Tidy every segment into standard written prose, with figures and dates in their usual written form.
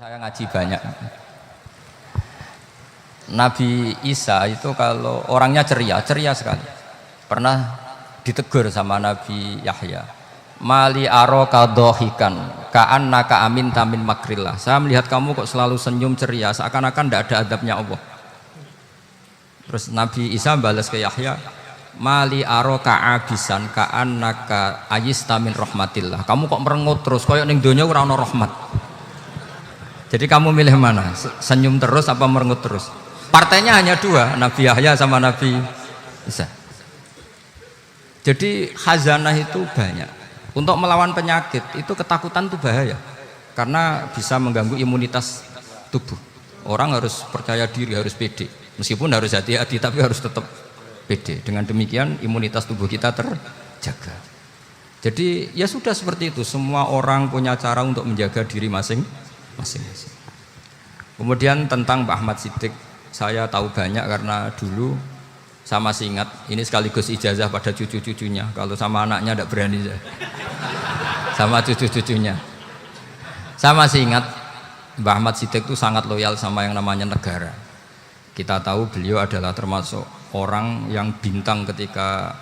Saya ngaji banyak. Nabi Isa itu kalau orangnya ceria sekali. Pernah ditegur sama Nabi Yahya. Mali aroka dohikan, ka'annaka amin tamin makrillah. Saya melihat kamu kok selalu senyum ceria, seakan-akan tidak ada adabnya Allah. Terus Nabi Isa balas ke Yahya, Mali aroka abisan, ka'annaka ayistamin rahmatillah. Kamu kok merengut terus, koyok ning donya ora ana rahmat. Jadi kamu milih mana? Senyum terus apa merengut terus? Partainya hanya dua, Nabi Yahya sama Nabi Isa. Jadi khazanah itu banyak. Untuk melawan penyakit itu ketakutan itu bahaya, karena bisa mengganggu imunitas tubuh. Orang harus percaya diri, harus pede. Meskipun harus hati-hati, tapi harus tetap pede. Dengan demikian imunitas tubuh kita terjaga. Jadi ya sudah seperti itu. Semua orang punya cara untuk menjaga diri masing-masing. Kemudian tentang Mbah Ahmad Siddiq, saya tahu banyak karena dulu saya masih ingat, ini sekaligus ijazah pada cucu-cucunya. Kalau sama anaknya tidak berani saya. Sama cucu-cucunya. Saya masih ingat Mbah Ahmad Siddiq itu sangat loyal sama yang namanya negara. Kita tahu beliau adalah termasuk orang yang bintang ketika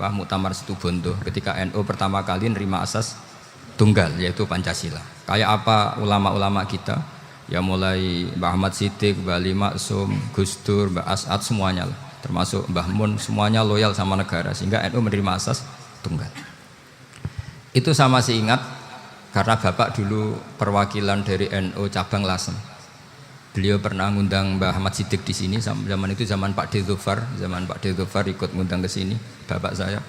Muktamar Situbondo, ketika NU pertama kali nerima asas tunggal yaitu Pancasila. Kayak apa ulama-ulama kita? Ya mulai Mbah Ahmad Siddiq, Mbah Ali Maksum, Gus Dur, Mbah As'ad, semuanya lah, termasuk Mbah Mun, semuanya loyal sama negara sehingga NU menerima asas tunggal. Itu saya masih ingat karena Bapak dulu perwakilan dari NU cabang Lasem. Beliau pernah ngundang Mbah Ahmad Siddiq di sini, zaman itu zaman Pak Dzufar ikut ngundang ke sini, bapak saya.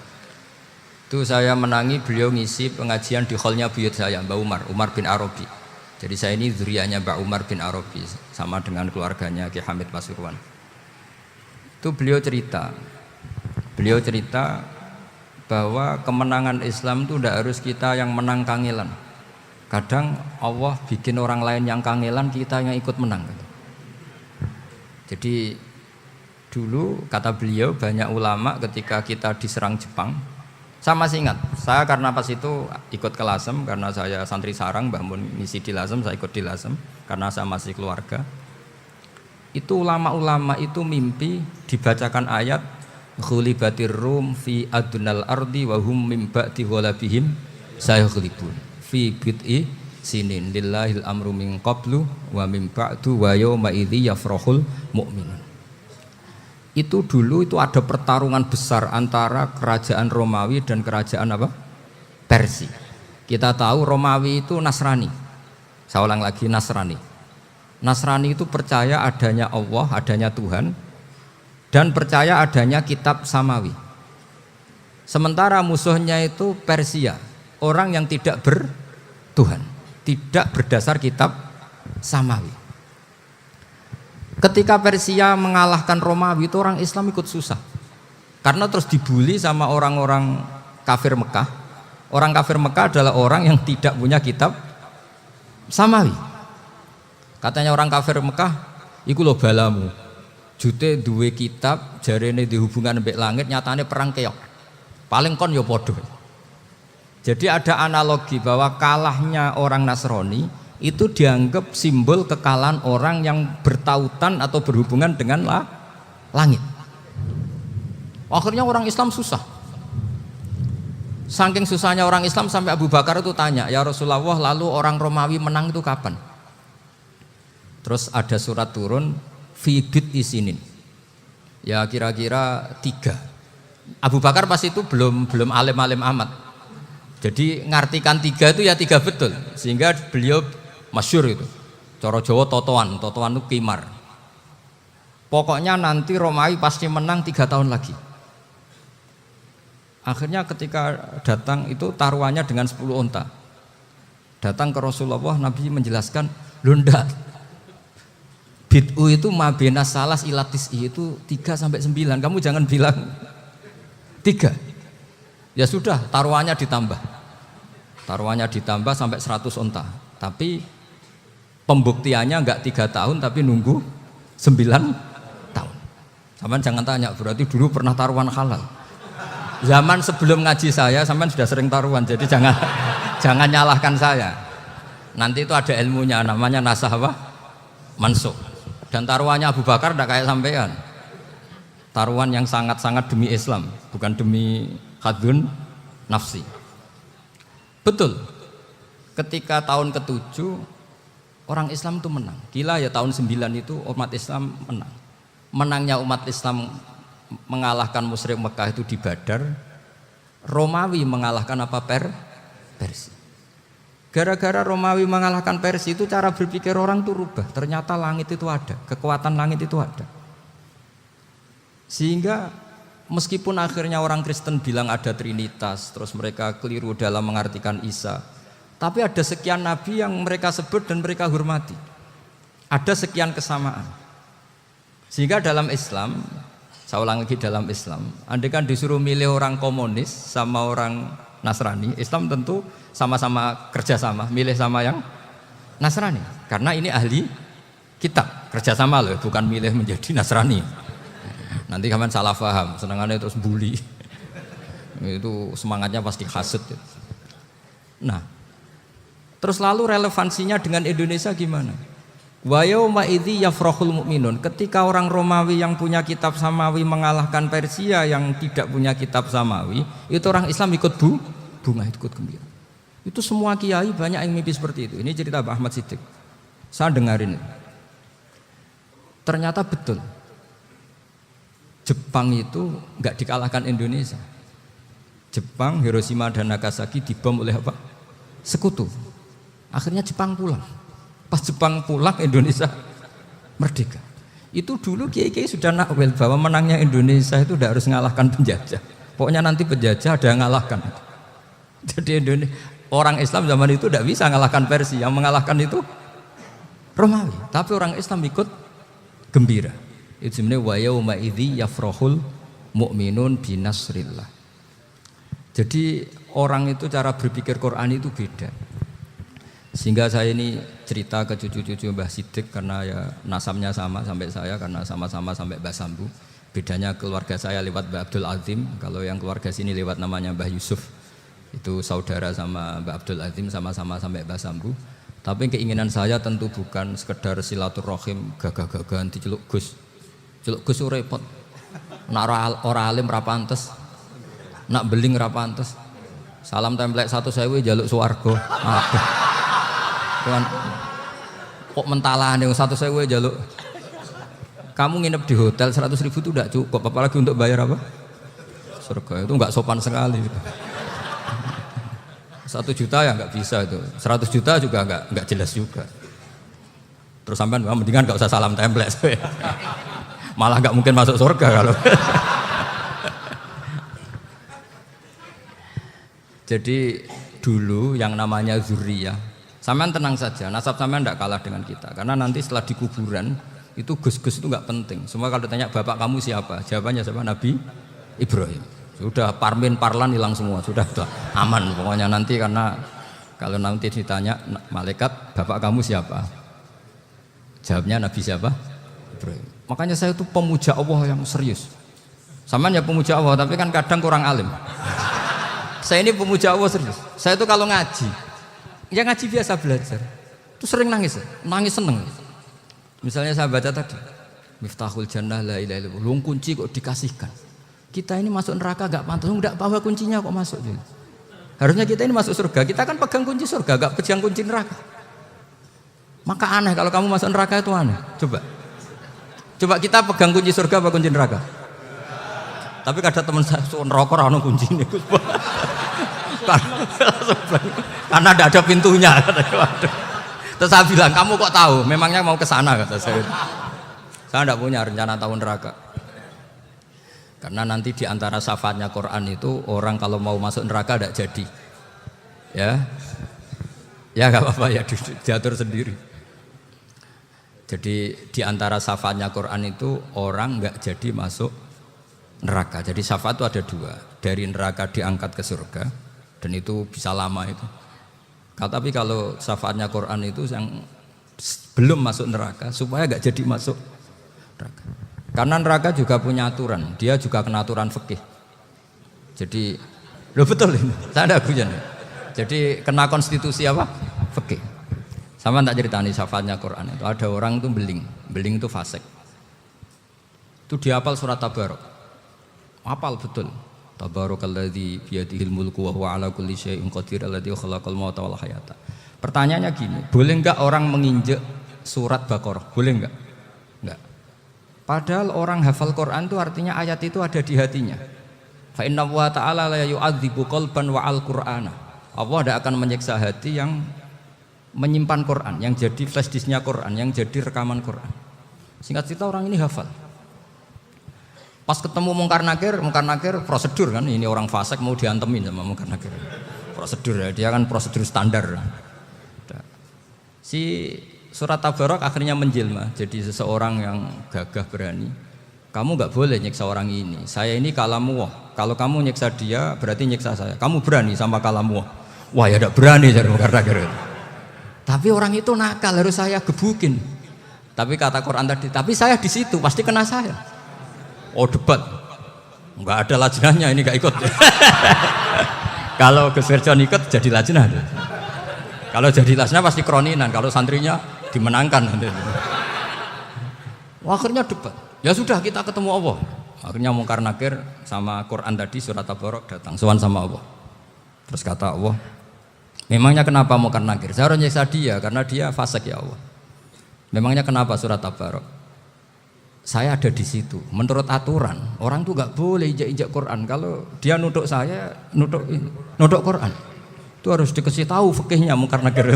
Itu saya menangi beliau ngisi pengajian di hallnya buyut saya, Mbah Umar bin Arabi. Jadi saya ini zuriyahnya Mbah Umar bin Arabi, sama dengan keluarganya Ki Hamid Pasuruan. Itu beliau cerita bahwa kemenangan Islam itu tidak harus kita yang menang kangelan. Kadang Allah bikin orang lain yang kangelan, kita yang ikut menang. Jadi dulu kata beliau banyak ulama ketika kita diserang Jepang. Saya masih ingat, saya karena pas itu ikut ke Lasem, karena saya santri sarang, Mbah Mun ngisi di Lasem, saya ikut di Lasem karena saya masih keluarga. Itu ulama-ulama itu mimpi dibacakan ayat ghulibatir rum fi adnal ardi wa hum mim ba'di ghalabihim sayaghlibun fi bid'i sinin lillahil amru min qablu wa min ba'du wa yawma idzi yafrahul mu'minun. Itu dulu itu ada pertarungan besar antara kerajaan Romawi dan kerajaan Persia. Kita tahu Romawi itu Nasrani. Saya ulang lagi, Nasrani. Nasrani itu percaya adanya Allah, adanya Tuhan, dan percaya adanya kitab samawi. Sementara musuhnya itu Persia, orang yang tidak bertuhan, tidak berdasar kitab samawi. Ketika Persia mengalahkan Romawi itu orang Islam ikut susah, karena terus dibully sama orang-orang kafir Mekah. Orang kafir Mekah adalah orang yang tidak punya kitab samawi. Katanya orang kafir Mekah, iku lho balamu, jute duwe kitab, jarene di hubungan mbek langit, nyatane perang keok. Paling kon ya podo. Jadi ada analogi bahwa kalahnya orang Nasrani itu dianggap simbol kekalahan orang yang bertautan atau berhubungan dengan langit. Akhirnya orang Islam susah. Saking susahnya orang Islam sampai Abu Bakar itu tanya, ya Rasulullah, lalu orang Romawi menang itu kapan? Terus ada surat turun, fi bid'i sinin. Ya kira-kira 3. Abu Bakar pas itu belum alim-alim amat. Jadi ngartikan 3 itu ya 3 betul. Sehingga beliau masyhur itu. Cara Jawa totoan itu kimar. Pokoknya nanti Romawi pasti menang 3 tahun lagi. Akhirnya ketika datang itu taruhannya dengan 10 unta. Datang ke Rasulullah, Nabi menjelaskan, "Lho ndak. Bid'u itu mabena salas ilatis itu 3 sampai 9. Kamu jangan bilang 3. Ya sudah, taruhannya ditambah. Taruhannya ditambah sampai 100 unta. Tapi pembuktiannya enggak 3 tahun tapi nunggu 9 tahun. Sampean jangan tanya, berarti dulu pernah taruhan halal. Zaman sebelum ngaji saya, sampean sudah sering taruhan, jadi jangan nyalahkan saya. Nanti itu ada ilmunya namanya nasah apa? Mansukh. Dan taruhannya Abu Bakar tidak kayak sampean. Taruhan yang sangat-sangat demi Islam, bukan demi hadun nafsi. Betul. Ketika tahun ke-7 orang Islam itu menang. Gila ya, tahun 9 itu umat Islam menang. Menangnya umat Islam mengalahkan musyrik Mekah itu di Badar. Romawi mengalahkan apa? Persia. Gara-gara Romawi mengalahkan Persia itu cara berpikir orang itu rubah. Ternyata langit itu ada, kekuatan langit itu ada. Sehingga meskipun akhirnya orang Kristen bilang ada Trinitas, terus mereka keliru dalam mengartikan Isa, tapi ada sekian nabi yang mereka sebut dan mereka hormati. Ada sekian kesamaan. Sehingga dalam Islam, saya ulang lagi, dalam Islam, andai kan disuruh milih orang komunis sama orang Nasrani, Islam tentu sama-sama kerjasama, milih sama yang Nasrani, karena ini ahli kitab, kerjasama loh, bukan milih menjadi Nasrani. Nanti kalian salah paham, senangannya terus bully, itu semangatnya pasti hasut. Nah, terus lalu relevansinya dengan Indonesia gimana? Wa yauma idzi yafrahul mu'minun, ketika orang Romawi yang punya kitab samawi mengalahkan Persia yang tidak punya kitab samawi, itu orang Islam ikut bunga, ikut gembira. Itu semua kiai banyak yang mimpi seperti itu. Ini cerita Pak Ahmad Siddiq. Saya dengarin. Ternyata betul. Jepang itu enggak dikalahkan Indonesia. Jepang, Hiroshima dan Nagasaki dibom oleh apa? Sekutu. Akhirnya Jepang pulang. Pas Jepang pulang, Indonesia merdeka. Itu dulu kiai-kiai sudah nakwil bahwa menangnya Indonesia itu tidak harus mengalahkan penjajah. Pokoknya nanti penjajah ada yang mengalahkan. Jadi orang Islam zaman itu tidak bisa mengalahkan Persia. Yang mengalahkan itu Romawi. Tapi orang Islam ikut gembira. Itu sebenarnya wa yauma idzi yafrahul mu'minun binasrillah. Jadi orang itu cara berpikir Quran itu beda. Sehingga saya ini cerita ke cucu-cucu Mbah Siddiq karena ya nasabnya sama sampai saya, karena sama-sama sampai Mbah Sambu. Bedanya keluarga saya lewat Mbah Abdul Azim, kalau yang keluarga sini lewat namanya Mbah Yusuf. Itu saudara sama Mbah Abdul Azim, sama-sama sampai Mbah Sambu. Tapi keinginan saya tentu bukan sekedar silaturahim gagah-gagahan diceluk Gus. Celuk Gus repot. Nak ora alim ra pantes. Nak beling ra pantes. Salam templek 1.000 jaluk swarga. Aduh. Tuhan, kok mentalane 1.000 jaluk. Kamu nginep di hotel 100.000 itu tidak cukup, apalagi untuk bayar apa? Surga. Itu enggak sopan sekali. 1 juta ya enggak bisa itu. 100 juta juga enggak jelas juga. Terus sampean mendingan enggak usah salam template. Malah enggak mungkin masuk surga kalau. Jadi dulu yang namanya zuriyah, sampean tenang saja, nasab sampean tidak kalah dengan kita. Karena nanti setelah di kuburan itu gus-gus itu nggak penting. Semua kalau ditanya bapak kamu siapa, jawabannya siapa? Nabi Ibrahim. Sudah parmin parlan hilang semua, sudah aman pokoknya nanti. Karena kalau nanti ditanya malaikat bapak kamu siapa, jawabnya Nabi siapa? Ibrahim. Makanya saya itu pemuja Allah yang serius. Sampean ya pemuja Allah, tapi kan kadang kurang alim. Saya ini pemuja Allah serius. Saya itu kalau ngaji, ya ngaji biasa belajar, itu sering nangis seneng. Misalnya saya baca tadi, Miftahul Jannah la ilaha illallah, lung kunci kok dikasihkan. Kita ini masuk neraka gak pantas, enggak bawa kuncinya kok masuk. Harusnya kita ini masuk surga, kita kan pegang kunci surga, gak pegang kunci neraka. Maka aneh kalau kamu masuk neraka itu aneh. Coba kita pegang kunci surga apa kunci neraka? Tapi kadang teman saya neraka ora ono kuncine. Karena tidak ada pintunya. Terus saya bilang, kamu kok tahu? Memangnya mau ke sana, kata saya. Saya tidak punya rencana tahun neraka. Karena nanti di antara syafaatnya Quran itu orang kalau mau masuk neraka tidak jadi. Ya nggak apa-apa ya, diatur sendiri. Jadi di antara syafaatnya Quran itu orang nggak jadi masuk neraka. Jadi syafaat itu ada 2, dari neraka diangkat ke surga. Dan itu bisa lama itu. Tapi kalau syafaatnya Quran itu yang belum masuk neraka supaya gak jadi masuk neraka. Karena neraka juga punya aturan, dia juga kena aturan fikih. Jadi, betul ini, saya ada guyon. Jadi kena konstitusi apa? Fikih. Sama tak ceritani syafaatnya Quran itu ada orang itu beling itu fasik. Itu dihafal surat Tabarok. Hafal betul. Tabarakalladzi biyadihil mulku wa huwa ala kulli syai'in qadir alladzi khalaqal mauta wal hayata. Pertanyaannya gini, boleh enggak orang menginjek surat Baqarah? Boleh enggak? Enggak. Padahal orang hafal Quran itu artinya ayat itu ada di hatinya. Fa inna wa ta'ala la yu'adzibu qalban wa al-Qur'ana. Allah tidak akan menyiksa hati yang menyimpan Quran, yang jadi flash disknya Quran, yang jadi rekaman Quran. Singkat cerita orang ini hafal. Pas ketemu Mungkar Nakir prosedur kan, ini orang fasik mau diantemin sama Mungkar Nakir. Prosedur ya, dia kan prosedur standar. Si surat Tabarok akhirnya menjelma jadi seseorang yang gagah berani. Kamu nggak boleh nyiksa orang ini. Saya ini kalamullah. Kalau kamu nyiksa dia berarti nyiksa saya. Kamu berani sama kalamullah? Wah ya tidak berani jadi Mungkar Nakir. Tapi orang itu nakal, harus saya gebukin. Tapi kata Quran tadi, tapi saya di situ pasti kena saya. Oh debat, nggak ada lajnahnya ini nggak ikut. Kalau Gus Firjon ikut jadi lajnah. Kalau jadi lajnah pasti kroninan. Kalau santrinya dimenangkan. Akhirnya debat. Ya sudah kita ketemu Allah. Akhirnya Mungkar Nakir sama Quran tadi surat Tabarok datang sowan sama Allah. Terus kata Allah, memangnya kenapa Mungkar Nakir? Saya harus nyiksa dia karena dia fasik ya Allah. Memangnya kenapa surat Tabarok? Saya ada di situ. Menurut aturan orang tuh nggak boleh injak-injak Quran. Kalau dia nutuk saya, nutuk Quran. Itu harus dikasih tahu fikihnya Mungkar Nakir.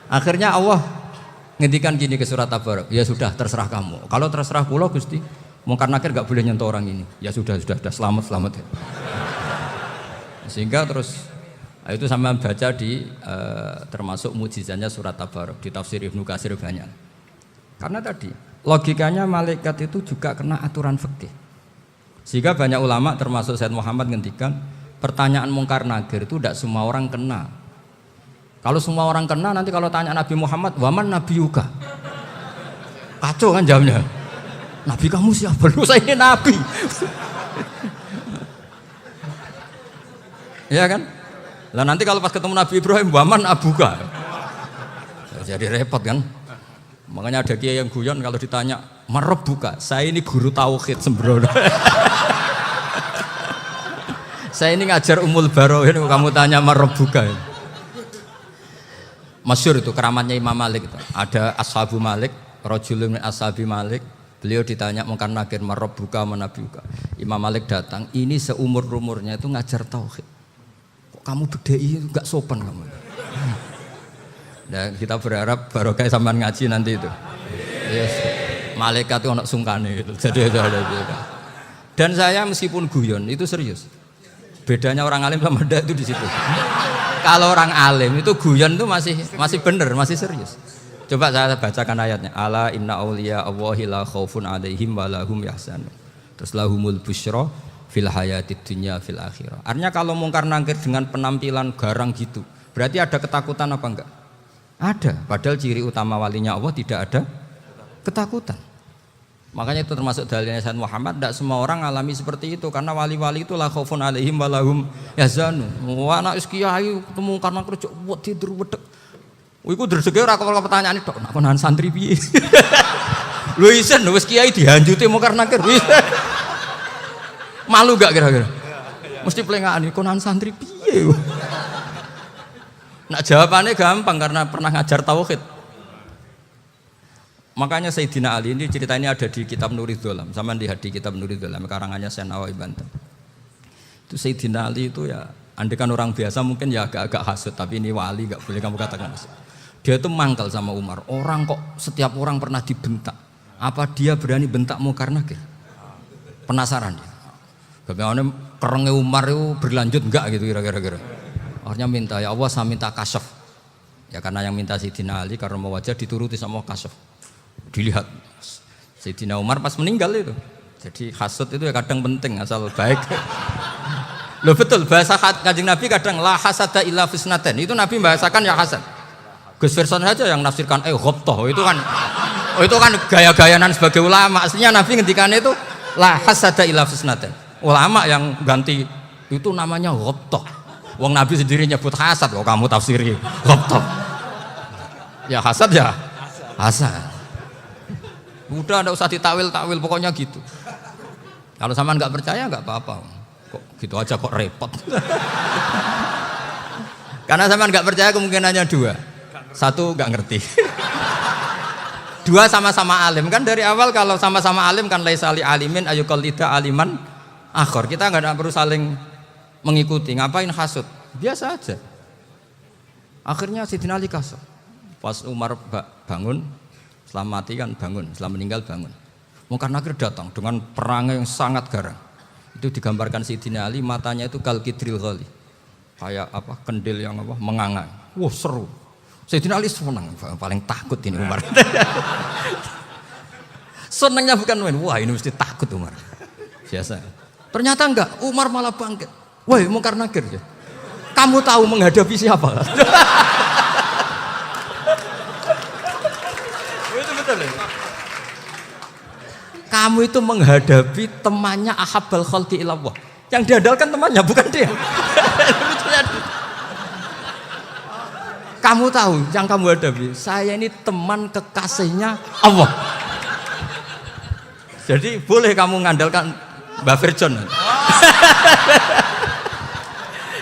Akhirnya Allah ngendikan gini ke surat Tabarok. Ya sudah terserah kamu. Kalau terserah kula Gusti, Mungkar Nakir nggak boleh nyentuh orang ini. Ya sudah selamat. Sehingga terus itu sama baca di termasuk mujizatnya surat Tabarok di tafsir Ibnu Katsir banyak. Karena tadi logikanya malaikat itu juga kena aturan fikih. Sehingga banyak ulama termasuk Said Muhammad ngendikan pertanyaan Mungkar Nakir itu tidak semua orang kena. Kalau semua orang kena nanti kalau tanya Nabi Muhammad, waman nabiyuka? Kacau kan jawabnya. Nabi kamu siapa? Lu saya ini nabi. Ya kan? Lah nanti kalau pas ketemu Nabi Ibrahim, waman abuka? Jadi repot kan? Makanya ada kiai yang guyon kalau ditanya, marab buka? Saya ini guru tauhid sembrono. Saya ini ngajar Ummul Baroin, kamu tanya marab buka? Masyhur itu keramatnya Imam Malik itu. Ada Ashabu Malik, rajulun min ashabi Malik. Beliau ditanya Mungkar Nakir, marab buka manabi buka? Imam Malik datang, ini seumur-umurnya itu ngajar tauhid. Kamu bedai enggak sopan kamu. Nah, kita berharap barokah sampean ngaji nanti itu. Yes. Malaikat itu anak sungkane itu. Jadi ada. Dan saya meskipun guyon itu serius. Bedanya orang alim sama ndak itu di situ. Kalau orang alim itu guyon itu masih benar, masih serius. Coba saya bacakan ayatnya. Ala inna auliya Allahi la khaufun alaihim wa lahum yahzanun. Terus lahumul busyra fil hayatid dunya fil akhirah. Artinya kalau Mungkar Nakir dengan penampilan garang gitu, berarti ada ketakutan apa enggak? Ada. Padahal ciri utama walinya Allah tidak ada ketakutan. Makanya itu termasuk dalilnya Sayyid Muhammad. Tidak semua orang alami seperti itu karena wali-wali itu la khaufun alaihim wa lahum yahzanun. Wah anak kiai ketemu Mungkar Nakir cok tidur wedek. Iku dreseke ora kok pertanyaan tok nak konan santri piye. Lho isen wis kiai dihanjuti Mungkar Nakir. Malu gak kira-kira? Mesti pelengahan konan santri piye. Nak jawabannya gampang karena pernah ngajar tauhid. Makanya Sayyidina Ali ini cerita ini ada di kitab Nurid Dholam. Sama lihat di kitab Nurid Dholam karangannya Syekh Nawawi Banten. Itu Sayyidina Ali itu ya, andekan orang biasa mungkin ya agak-agak hasut, tapi ini wali gak boleh kamu katakan hasut. Dia itu mangkal sama Umar. Orang kok setiap orang pernah dibentak. Apa dia berani bentak Mungkar Nakir? Penasaran dia. Bagaimana kerengnya Umar itu berlanjut enggak gitu kira-kira. Akhirnya minta, ya Allah saya minta kasyaf. Ya karena yang minta Sayyidina Ali karena mau wajah dituruti sama kasyaf. Dilihat Sayyidina Umar pas meninggal itu. Jadi hasud itu ya kadang penting asal baik. Loh betul bahasa Kanjeng Nabi kadang la hasada illa fisnaten. Itu Nabi bahasakan ya hasad. Gus Firson saja yang nafsirkan ghobtoh itu kan gaya-gayanan sebagai ulama. Aslinya Nabi ngendikan itu la hasada illa fisnaten. Ulama yang ganti itu namanya ghobtoh. Wong Nabi sendiri nyebut hasad kok kamu tafsiri laptop. Ya hasad ya. Hasad. Udah enggak usah ditakwil-takwil pokoknya gitu. Kalau sampean enggak percaya enggak apa-apa. Kok gitu aja kok repot. Karena sampean enggak percaya kemungkinannya dua. Satu enggak ngerti. Dua sama-sama alim. Kan dari awal kalau sama-sama alim kan laisa li alimin ayuqallida aliman akhor. Kita enggak perlu saling mengikuti. Ngapain hasud? Biasa aja. Akhirnya Sayyidina Ali kasar. Pas Umar bangun, setelah mati kan bangun, setelah meninggal bangun. Munkar Nakir datang dengan perang yang sangat garang. Itu digambarkan Sayyidina Ali, matanya itu kal kidril ghali. Kayak apa? Kendil yang apa? Mengangang. Wah, seru. Sayyidina Ali senang, paling takut ini Umar. Senangnya bukan main. Wah, ini mesti takut Umar. Biasa. Ternyata enggak, Umar malah bangkit. Woi, Munkar Nakir ya. Kamu tahu menghadapi siapa? Itu betul ya? Kamu itu menghadapi temannya ahabbal khalqi ilallah. Yang diandalkan temannya bukan dia. Kamu tahu yang kamu hadapi, saya ini teman kekasihnya Allah. Jadi boleh kamu mengandalkan Mbak Virjon.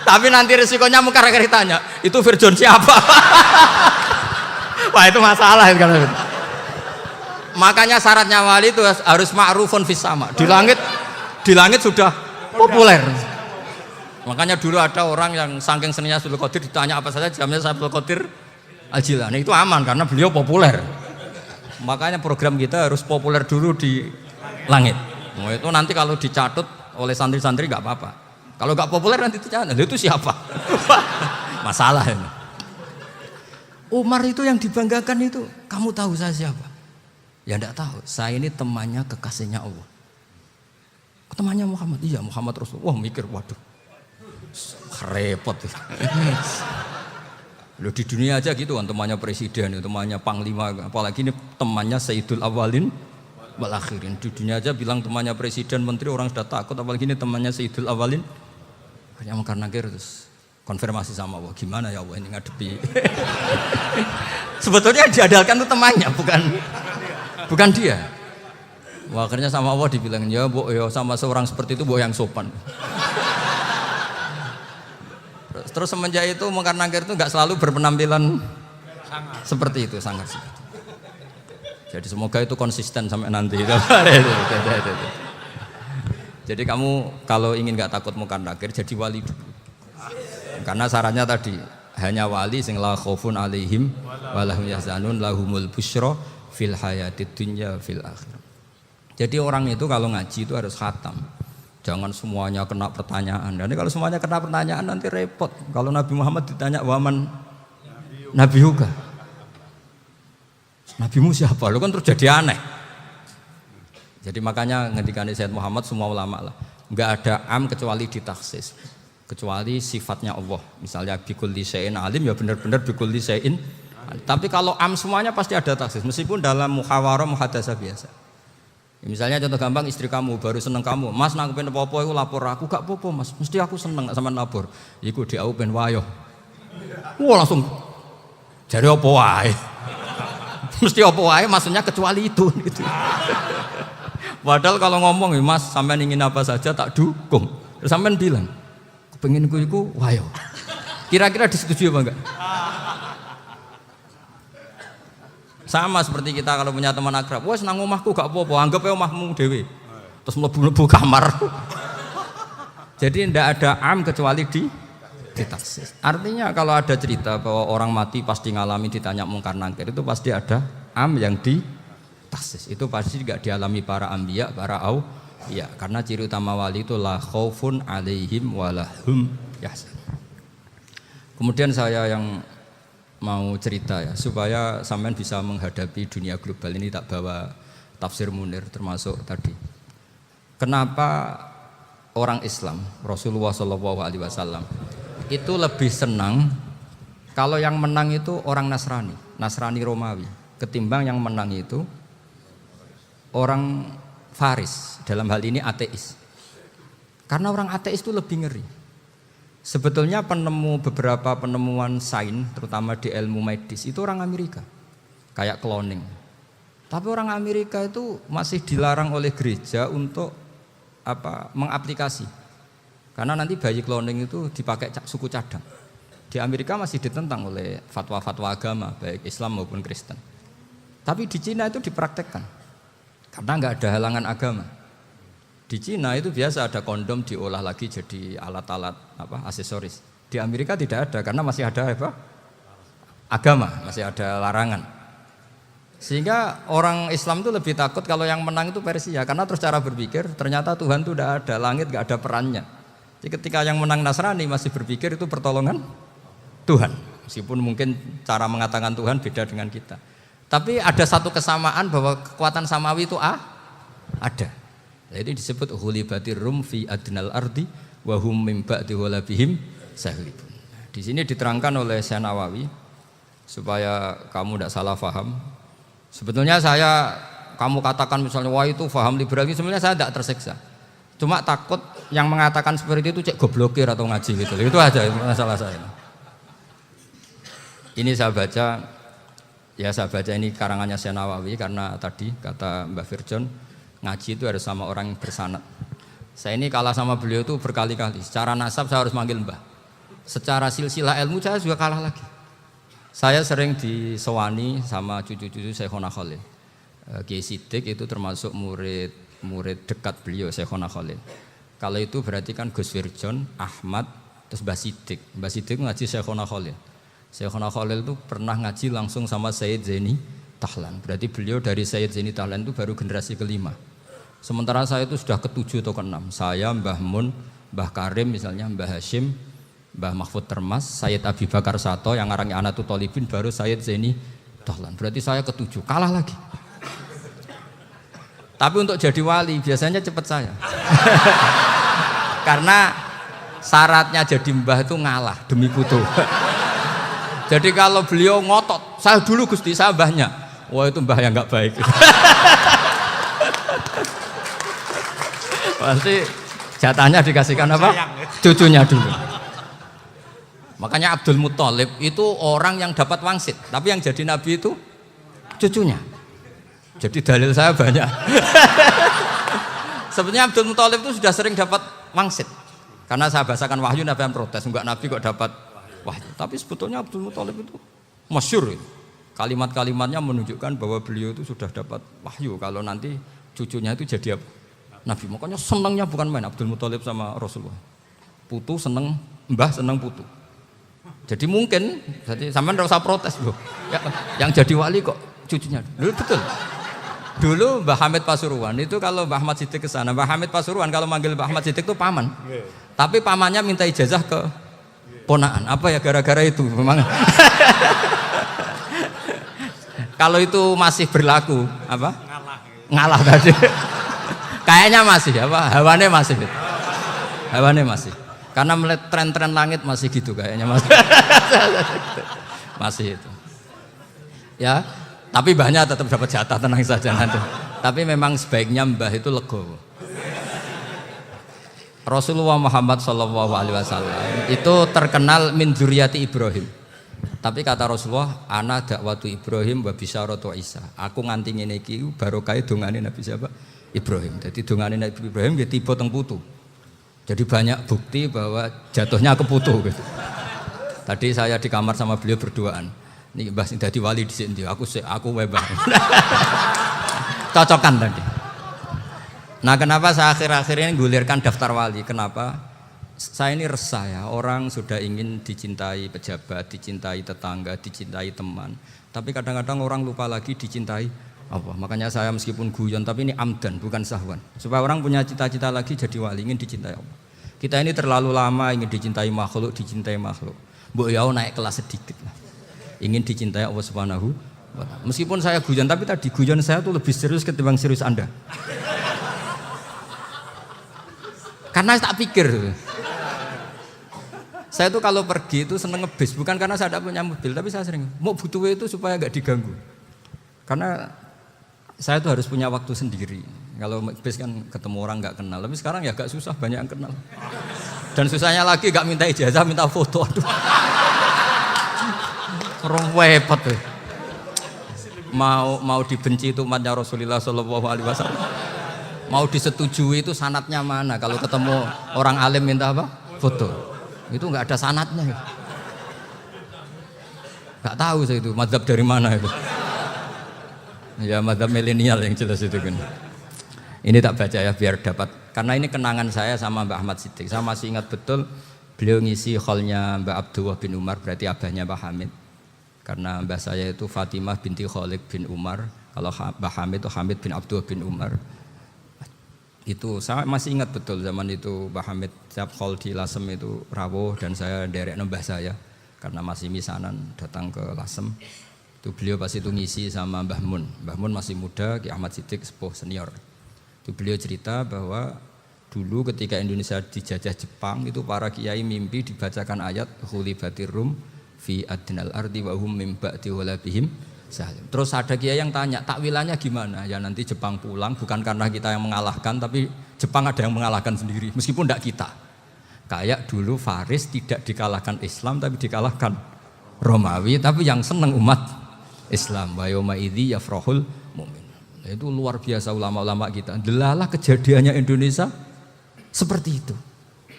Tapi nanti resikonya Munkar Nakir tanya, itu Virjon siapa? Wah itu masalah itu kan. Makanya syaratnya wali itu harus ma'rufun fis sama. Di langit sudah populer. Makanya dulu ada orang yang saking seninya Abdul Qadir ditanya apa saja jamnya Abdul Qadir Al-Jilani itu aman karena beliau populer. Makanya program kita harus populer dulu di langit. Nah, itu nanti kalau dicatut oleh santri-santri nggak apa-apa. Kalau nggak populer nanti dicatat, itu siapa? Masalah ini. Umar itu yang dibanggakan itu, kamu tahu saya siapa? Ya enggak tahu. Saya ini temannya kekasihnya Allah. Temannya Muhammad. Iya Muhammad Rasul. Wah mikir, waduh, repot. Loh di dunia aja gitu kan, temannya presiden, temannya panglima, apalagi ini temannya Sayyidul Awalin wal Akhirin. Di dunia aja bilang temannya presiden, menteri orang sudah takut, apalagi ini temannya Sayyidul Awalin. Hanya Munkar Nakir terus konfirmasi sama Allah, gimana ya Allah ini ngadepi. Sebetulnya diandalkan itu temannya, bukan dia. Wah, akhirnya sama Allah dibilang, ya Bu, ya sama seorang seperti itu Bu yang sopan. Terus semenjak itu Munkar Nakir itu nggak selalu berpenampilan seperti itu, sangat sih. Jadi semoga itu konsisten sampai nanti. Jadi kamu kalau ingin nggak takut Munkar Nakir, jadi wali dulu. Karena syaratnya tadi hanya wali sing la khaufun alaihim walahum yahzanun lahumul busyra fil hayatid dunya fil akhirah. Jadi orang itu kalau ngaji itu harus khatam. Jangan semuanya kena pertanyaan. Dan kalau semuanya kena pertanyaan nanti repot. Kalau Nabi Muhammad ditanya waman Nabi Huga. Nabimu siapa? Lu kan terus jadi aneh. Jadi makanya ngendikane Sayyid Muhammad semua ulama lah, enggak ada am kecuali ditaksis. Kecuali sifatnya Allah. Misalnya bikulli syai'in alim ya benar-benar bikulli syai'in. Tapi kalau am semuanya pasti ada taksis meskipun dalam muhawarah muhadasah biasa. Ya, misalnya contoh gampang istri kamu baru seneng kamu, Mas nak pengen apa-apa iku lapor aku, gak apa-apa Mas. Mesti aku seneng sama lapor. Iku di aku pengen wayo. Wah langsung jadi apa wae. Mesti apa wae maksudnya kecuali itu gitu. Padahal kalau ngomong, Mas, sampean ingin apa saja tak dukung. Terus sampean bilang, kepenginku iku wayo. Kira-kira disetujui apa enggak? Sama seperti kita kalau punya teman akrab, wes nang omahku gak apa-apa, anggap ae omahmu dhewe. Terus mlebu-mlebu kamar. Jadi ndak ada am kecuali ditaksis. Artinya kalau ada cerita bahwa orang mati pasti ngalami ditanya Munkar Nakir, itu pasti ada am yang taksis. Itu pasti juga dialami para anbiya, para auliya. Karena ciri utama wali itu la khaufun alaihim walahum yahzanun. Kemudian saya yang mau cerita ya, supaya sampean bisa menghadapi dunia global ini, tak bawa tafsir Munir termasuk tadi. Kenapa orang Islam, Rasulullah SAW itu lebih senang kalau yang menang itu orang Nasrani Romawi, ketimbang yang menang itu orang Faris, dalam hal ini ateis. Karena orang ateis itu lebih ngeri. Sebetulnya beberapa penemuan sains, terutama di ilmu medis itu orang Amerika, kayak cloning. Tapi orang Amerika itu masih dilarang oleh gereja untuk mengaplikasi, karena nanti bayi cloning itu dipakai suku cadang. Di Amerika masih ditentang oleh fatwa-fatwa agama, baik Islam maupun Kristen. Tapi di Cina itu dipraktekkan, karena nggak ada halangan agama. Di Cina itu biasa ada kondom diolah lagi jadi alat-alat aksesoris. Di Amerika tidak ada karena masih ada agama, masih ada larangan. Sehingga orang Islam itu lebih takut kalau yang menang itu Persia, karena terus cara berpikir ternyata Tuhan itu tidak ada, langit nggak ada perannya. Jadi ketika yang menang Nasrani masih berpikir itu pertolongan Tuhan, meskipun mungkin cara mengatakan Tuhan beda dengan kita. Tapi ada satu kesamaan bahwa kekuatan samawi itu ada. Jadi disebut hulibatir rum fi adnal ardi wa hum min ba'di ghalabihim sahlibun. Di sini diterangkan oleh Syekh Nawawi supaya kamu tidak salah paham. Sebetulnya kamu katakan misalnya wah itu paham liberal, sebenarnya saya tidak tersiksa. Cuma takut yang mengatakan seperti itu cek goblokir atau ngaji gitu. Itu aja masalah saya. Ini saya baca ini karangannya Syekh Nawawi karena tadi kata Mbak Firjon ngaji itu harus sama orang yang bersanad. Saya ini kalah sama beliau itu berkali-kali. Secara nasab saya harus manggil Mbah. Secara silsilah ilmu saya juga kalah lagi. Saya sering disewani sama cucu-cucu Syekhona Khalil. Kiai Siddiq itu termasuk murid dekat beliau Syekhona Khalil. Kalau itu berarti kan Gus Firjon, Ahmad, terus Mbah Siddiq. Mbah Siddiq ngaji Syekhona Khalil. Syekhona Khalil itu pernah ngaji langsung sama Sayyid Zaini Tahlan. Berarti beliau dari Sayyid Zaini Tahlan itu baru generasi kelima. Sementara saya itu sudah ke-7 atau ke-6. Saya, Mbah Mun, Mbah Karim misalnya, Mbah Hashim, Mbah Mahfud Termas, Sayyid Abi Bakar Sato yang ngarangnya Anatul Thalibin, baru Sayyid Zaini Tahlan. Berarti saya ke-7, kalah lagi. Tapi untuk jadi wali biasanya cepat saya. Karena syaratnya jadi mbah itu ngalah demi putu. Jadi kalau beliau ngotot, saya dulu Gusti, saya mbahnya. Wah itu mbah yang nggak baik. Pasti jatahnya dikasihkan apa? Cucunya dulu. Makanya Abdul Muthalib itu orang yang dapat wangsit, tapi yang jadi nabi itu cucunya. Jadi dalil saya banyak. Sebenarnya Abdul Muthalib itu sudah sering dapat wangsit. Karena saya bahasakan wahyu, Nabi yang protes, enggak nabi kok dapat wahyu. Tapi sebetulnya Abdul Muthalib itu masyhur. Kalimat-kalimatnya menunjukkan bahwa beliau itu sudah dapat wahyu kalau nanti cucunya itu jadi apa? Nabi. Makanya senangnya bukan main Abdul Muthalib sama Rasulullah. Putu seneng, mbah seneng putu. Jadi mungkin, jadi sampean enggak usah protes loh. Yang jadi wali kok cucunya. Dulu betul. Dulu Mbah Hamid Pasuruan itu kalau Mbah Ahmad Siddiq ke sana, Mbah Hamid Pasuruan kalau manggil Mbah Ahmad Siddiq itu paman. Tapi pamannya minta ijazah ke ponaan. Apa ya gara-gara itu memang. Kalau itu masih berlaku apa? Ngalah tadi. Kayaknya masih apa? Hawane masih. Hawane masih. Karena melihat tren-tren langit masih gitu kayaknya masih. Masih itu. Ya, tapi mbahnya tetap dapat jatah, tenang saja nanti. Tapi memang sebaiknya mbah itu legowo. Rasulullah Muhammad SAW itu terkenal min dzurriyyati Ibrahim. Tapi kata Rasulullah, ana dakwatu Ibrahim wa bisyaratu Isa. Aku nganti ngene iki barokah dongane Nabi siapa? Ibrahim. Jadi dongane Nabi Ibrahim nggih tiba teng putu. Jadi banyak bukti bahwa jatuhnya ke putu gitu. Tadi saya di kamar sama beliau berduaan. Nih Mbah sing dadi wali dhisik ndi? Aku wae Mbah. Cocokan tadi. Nah, kenapa saya akhir-akhir ini gulirkan daftar wali? Kenapa? Saya ini resah ya, orang sudah ingin dicintai pejabat, dicintai tetangga, dicintai teman. Tapi kadang-kadang orang lupa lagi dicintai apa? Makanya saya meskipun guyon, tapi ini amdan, bukan sahwan. Supaya orang punya cita-cita lagi jadi wali, ingin dicintai Allah. Kita ini terlalu lama ingin dicintai makhluk. Mbok ya naik kelas sedikit lah. Ingin dicintai Allah Subhanahu wa Ta'ala. Meskipun saya guyon, tapi tadi guyon saya tuh lebih serius ketimbang serius Anda. Karena tak pikir. Saya tuh kalau pergi itu seneng ngebis, bukan karena saya tidak punya mobil, tapi saya sering mau butuh itu supaya nggak diganggu. Karena saya tuh harus punya waktu sendiri. Kalau ngebis kan ketemu orang nggak kenal, tapi sekarang ya agak susah, banyak yang kenal. Dan susahnya lagi gak minta ijazah, minta foto. Aduh. Repot tuh. Mau dibenci itu umatnya Rasulullah Shallallahu Alaihi Wasallam. Mau disetujui itu sanatnya mana? Kalau ketemu orang alim minta apa? Foto. Itu nggak ada sanatnya. Nggak tahu saya itu mazhab dari mana itu. Ya mazhab milenial yang jelas itu kan. Ini tak baca ya biar dapat. Karena ini kenangan saya sama Mbak Ahmad Siddiq. Saya masih ingat betul beliau ngisi hallnya Mbak Abdullah bin Umar, berarti abahnya Mbak Hamid. Karena mbah saya itu Fatimah binti Khalid bin Umar. Kalau Mbah Hamid itu Hamid bin Abdullah bin Umar. Itu saya masih ingat betul zaman itu Mbah Hamid setiap hall di Lasem itu rawuh dan saya derek mbah saya karena masih misanan datang ke Lasem. Itu beliau pas itu ngisi sama Mbah Mun. Mbah Mun masih muda, Ki Ahmad Siddiq sepuh senior. Itu beliau cerita bahwa dulu ketika Indonesia dijajah Jepang itu para kiai mimpi dibacakan ayat Khulibatir Rum fi adnal ardi wa hum min ba'di walabihim salim. Terus ada kiai yang tanya, takwilannya gimana? Ya nanti Jepang pulang bukan karena kita yang mengalahkan, tapi Jepang ada yang mengalahkan sendiri, meskipun tidak kita. Kayak dulu Faris tidak dikalahkan Islam, tapi dikalahkan Romawi, tapi yang senang umat Islam. Wa yauma idzi yafrahul mu'min. Itu luar biasa ulama-ulama kita. Delalah kejadiannya Indonesia seperti itu.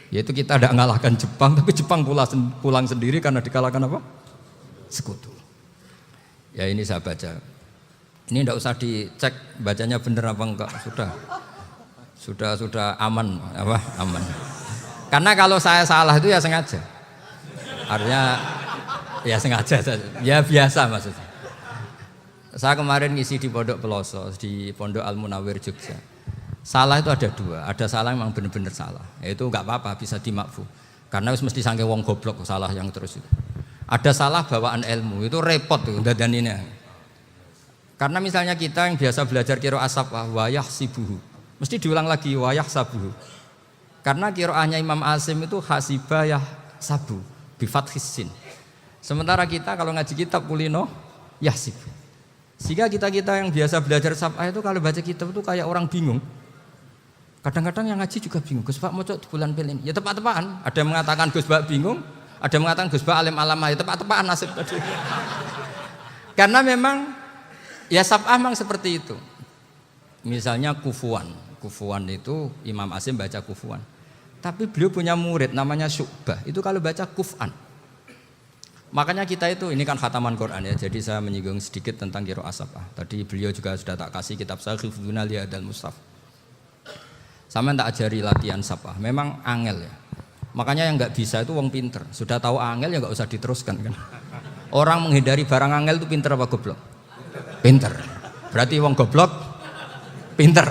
Yaitu kita tidak mengalahkan Jepang, tapi Jepang pulang sendiri karena dikalahkan apa? Sekutu. Ya ini saya baca. Ini tidak usah dicek bacanya benar apa enggak, sudah aman apa? Aman. Karena kalau saya salah itu ya sengaja. Artinya ya sengaja, ya biasa maksudnya. Saya kemarin ngisi di Pondok Peloso, di Pondok Al Munawir Jogja. Salah itu ada dua, ada salah yang memang benar-benar salah. Itu enggak apa-apa, bisa dimakfu. Karena mesti sangke wong goblok salah yang terus itu. Ada salah bawaan ilmu, itu repot tuh dadaninnya. Karena misalnya kita yang biasa belajar qiraah sabah wayah sibuhu, mesti diulang lagi wayah sabuhu. Karena qiraahnya Imam Asim itu hasibah yah sabu bifathis sin. Sementara kita kalau ngaji kitab kulino yahsibu. Sehingga kita yang biasa belajar sabah itu kalau baca kitab itu kayak orang bingung. Kadang-kadang yang ngaji juga bingung. Gus Pak mau cok bulan pelin. Ya tepat-tepatan. Ada yang mengatakan Gus Pak bingung, ada yang mengatakan Gus Pak alim alamah. Ya tepat-tepatan nasib tadi. Karena memang ya sab'ah memang seperti itu. Misalnya kufuan. Kufuan itu Imam Asim baca kufuan. Tapi beliau punya murid namanya Syu'bah. Itu kalau baca kuf'an. Makanya kita itu, ini kan khataman Quran ya. Jadi saya menyinggung sedikit tentang qiraah sab'ah. Tadi beliau juga sudah tak kasih kitab saya Hifdzuna Lihadal Mushaf. Sama tak ajari latihan sab'ah. Memang angel ya. Makanya yang nggak bisa itu wong pinter. Sudah tahu angel ya nggak usah diteruskan kan. Orang menghindari barang angel itu pinter apa goblok? Pinter. Berarti wong goblok pinter.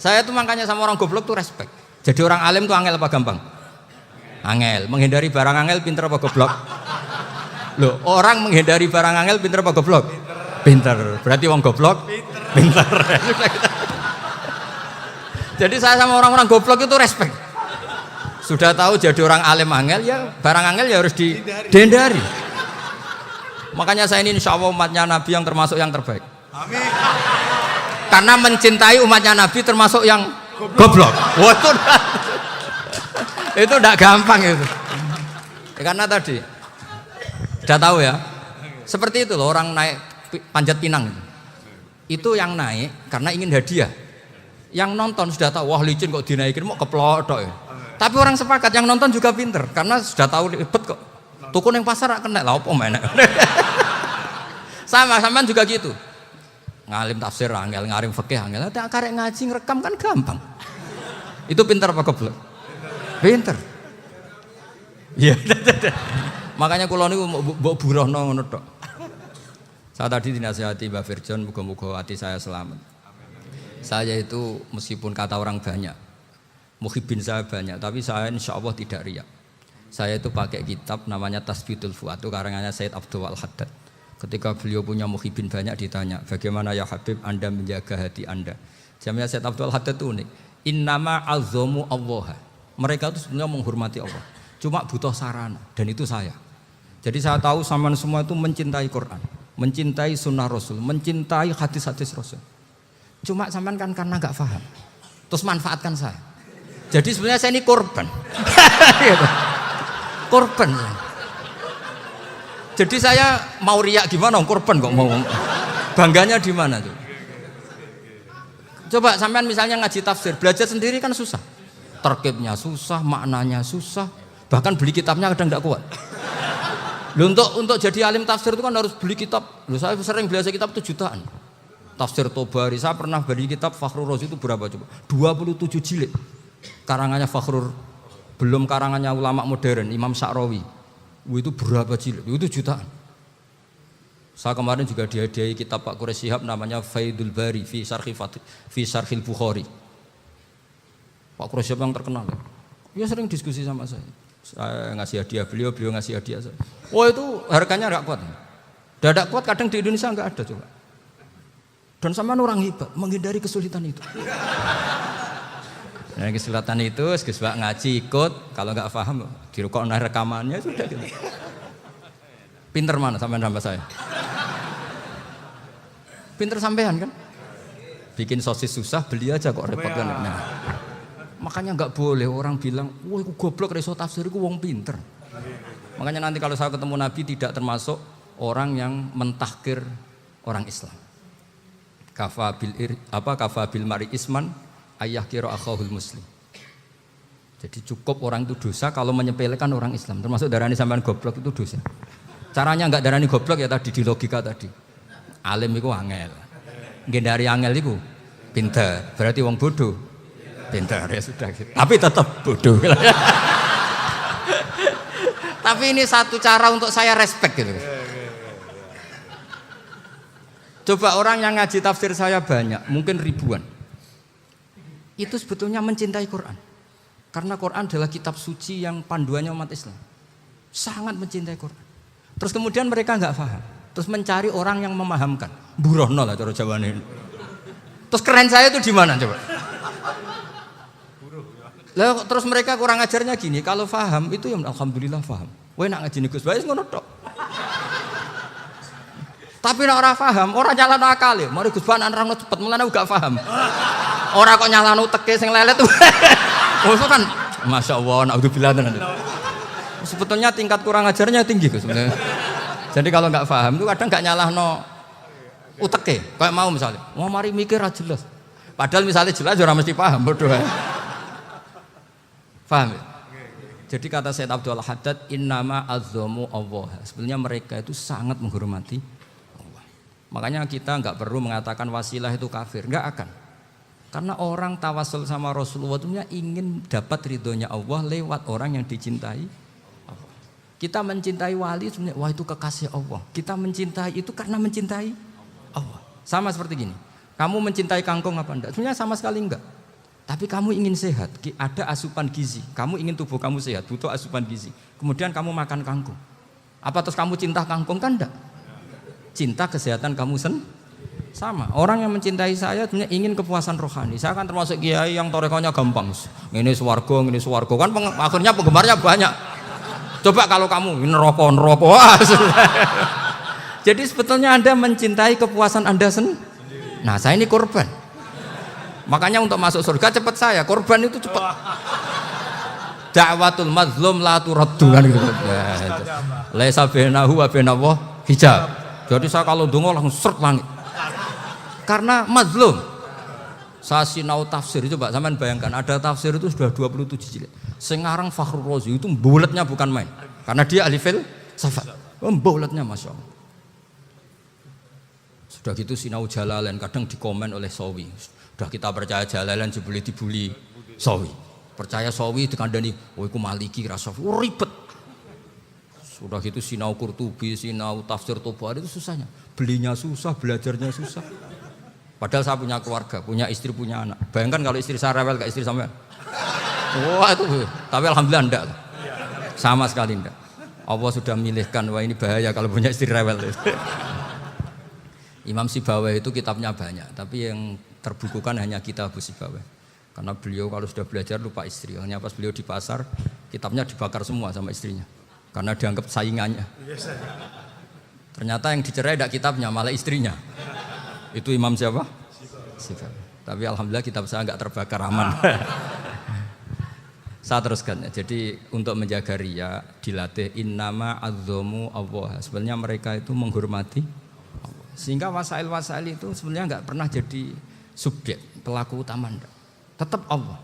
Saya tuh makanya sama orang goblok tuh respect. Jadi orang alim tuh angel apa gampang? Angel. Menghindari barang angel pinter apa goblok? Loh, orang menghindari barang angel pinter apa goblok? Pinter. Berarti wong goblok pinter. Jadi saya sama orang-orang goblok itu respect. Sudah tahu jadi orang alim angel ya barang angel ya harus dihindari. Makanya saya ini insya Allah umatnya Nabi yang termasuk yang terbaik. Amin. Karena mencintai umatnya Nabi termasuk yang goblok. Wah, itu tidak gampang itu. Ya, karena tadi sudah tahu ya. Seperti itu loh orang naik panjat pinang itu yang naik karena ingin hadiah. Yang nonton sudah tahu wah licin kok dinaikin mau keplodok ya. Tapi orang sepakat yang nonton juga pinter karena sudah tahu ribet kok. Tuku yang pasar kena lah apa mana. Sama-sama juga gitu. Ngalim tafsir angel, ngalim fikih angel. Tak karek ngaji ngerekam kan gampang. Itu pinter apa goblok? Pinter. Iya. Makanya kula niku mbok burohno ngono tok. Saya tadi dinasihati Mbak Firjon muga-muga hati saya selamat. Saya itu meskipun kata orang banyak, muhibbin saya banyak, tapi saya insya Allah tidak riak. Saya itu pakai kitab namanya Tasbidul Fuad, itu karangannya Sayyid Abdul Al-Haddad. Ketika beliau punya muhibbin banyak ditanya, bagaimana ya Habib Anda menjaga hati Anda? Jamnya Sayyid Abdul Al-Haddad itu unik. Innama azzamu Allah. Mereka itu sebenarnya menghormati Allah. Cuma butuh sarana, dan itu saya. Jadi saya tahu sampean semua itu mencintai Quran, mencintai sunnah Rasul, mencintai hadis-hadis Rasul. Cuma sampean kan karena nggak paham, terus manfaatkan saya. Jadi sebenarnya saya ini korban. Korban. Jadi saya mau riak gimana, korban kok mau. Bangganya di mana tuh? Coba sampean misalnya ngaji tafsir, belajar sendiri kan susah. Terkibnya susah, maknanya susah. Bahkan beli kitabnya kadang enggak kuat. Loh, untuk jadi alim tafsir itu kan harus beli kitab. Loh, saya sering belajar kitab itu jutaan. Tafsir Tobari, saya pernah beli kitab Fakhrur Razi itu berapa coba? 27 jilid. Karangannya Fakhrur, belum karangannya ulama modern, Imam Sa'rawi. Itu berapa jilid? Itu jutaan. Saya kemarin juga dihadiahi kitab Pak Quraish Shihab namanya Faidul Bari fi Syarhil Bukhari. Pak Quraish Shihab yang terkenal. Dia sering diskusi sama saya. Saya ngasih hadiah beliau ngasih hadiah saya. Oh itu harganya enggak kuat. Dadak kuat kadang di Indonesia enggak ada coba. Dan sama orang hebat menghindari kesulitan itu. Nah, kesulitan itu sebab ngaji ikut, kalau enggak paham dirukokno rekamannya sudah gitu. Pinter mana sampean sama saya? Pinter sampean kan? Bikin sosis susah, beli aja kok repot kan. Nah, makanya enggak boleh orang bilang, "Wah, iku goblok reso tafsir iku wong pinter." Makanya nanti kalau saya ketemu Nabi tidak termasuk orang yang mentahkir orang Islam. Kafa bil mari isman ayah kira akhahul muslim. Jadi cukup orang itu dosa kalau menyepelekan orang Islam, termasuk darani sampean goblok itu dosa. Caranya enggak darani goblok ya tadi di logika tadi. Alim iku angel. Ngendari angel iku pinter. Berarti wong bodoh pinter ya sudah gitu. Tapi tetap bodoh. Tapi ini satu cara untuk saya respect gitu. Coba orang yang ngaji tafsir saya banyak, mungkin ribuan. Itu sebetulnya mencintai Quran. Karena Quran adalah kitab suci yang panduannya umat Islam. Sangat mencintai Quran. Terus kemudian mereka enggak paham. Terus mencari orang yang memahamkan. Burohno lah cara Jawane. Terus keren saya itu di mana coba? Lah terus mereka kurang ajarnya gini, kalau paham itu ya alhamdulillah paham. Kowe nak ngaji Gus Bae ngono tok. Tapi nek ora paham, ora nyalano akale. Mari Gus Bae nerangno cepet, mulane gak paham. Ora kok nyalano teke sing lelet. Oh kan masyaallah naudzubillah tenan. Sebetulnya tingkat kurang ajarnya tinggi Gus sebenarnya. Jadi kalau enggak paham itu kadang enggak nyalahno uteke. Kayak mau misalnya, "Wah mari mikir ra jelas." Padahal misalnya jelas ora mesti paham bodoh. Paham ya? Jadi kata Sayyid Abdul Haddad, innama azzamu Allah. Sebenarnya mereka itu sangat menghormati Allah. Makanya kita enggak perlu mengatakan wasilah itu kafir, enggak akan. Karena orang tawasul sama Rasulullah itu ingin dapat ridhonya Allah lewat orang yang dicintai Allah. Kita mencintai wali sebenarnya, wah itu kekasih Allah. Kita mencintai itu karena mencintai Allah. Sama seperti gini, kamu mencintai kangkung apa enggak? Sebenarnya sama sekali enggak. Tapi kamu ingin sehat, ada asupan gizi. Kamu ingin tubuh kamu sehat, butuh asupan gizi. Kemudian kamu makan kangkung. Apa terus kamu cinta kangkung kan enggak? Cinta kesehatan kamu sama. Orang yang mencintai saya sebenarnya ingin kepuasan rohani. Saya kan termasuk kiai yang torekonya gampang. Ini swarga kan akhirnya penggemarnya banyak. Coba kalau kamu neraka. Jadi sebetulnya Anda mencintai kepuasan Anda sendiri. Nah, saya ini korban. Makanya untuk masuk surga cepat saya, korban itu cepat. Da'watul mazlum la turaddu kan gitu. Laisa bainahu wa bainallah hijab. Jadi saya kalau donga langsung seret langit. Karena mazlum. Saya sinau tafsir coba sampean bayangkan ada tafsir itu sudah 27 jilid. Sekarang Fakhrur Razi itu bulatnya bukan main. Karena dia ahli filsafat. Bulatnya Masya Allah. Sudah gitu sinau Jalalain kadang dikomen oleh Sawi. Sudah kita percaya Jalalain dibuli Sawi. Percaya Sawi dikandani, "Oh iku Maliki ra Sawi." Oh, ribet. Sudah gitu sinau Qurtubi, sinau tafsir Tobari itu susahnya. Belinya susah, belajarnya susah. Padahal saya punya keluarga, punya istri, punya anak. Bayangkan kalau istri saya rewel kayak istri sampean. Wah itu, tapi alhamdulillah enggak. Sama sekali enggak. Allah sudah milihkan, wah ini bahaya kalau punya istri rewel. Imam Sibawai itu kitabnya banyak, tapi yang terbukukan hanya kitab Abu Sibawai. Karena beliau kalau sudah belajar lupa istri. Hanya pas beliau di pasar, kitabnya dibakar semua sama istrinya. Karena dianggap saingannya. Ternyata yang dicerai tidak kitabnya, malah istrinya. Itu Imam siapa? Sibawai. Tapi alhamdulillah kitab saya enggak terbakar, aman. Saya teruskan ya. Jadi untuk menjaga riya dilatih innama azzamu Allah. Sebenarnya mereka itu menghormati Allah. Sehingga wasail-wasail itu sebenarnya enggak pernah jadi subjek, pelaku utama enggak. Tetap Allah.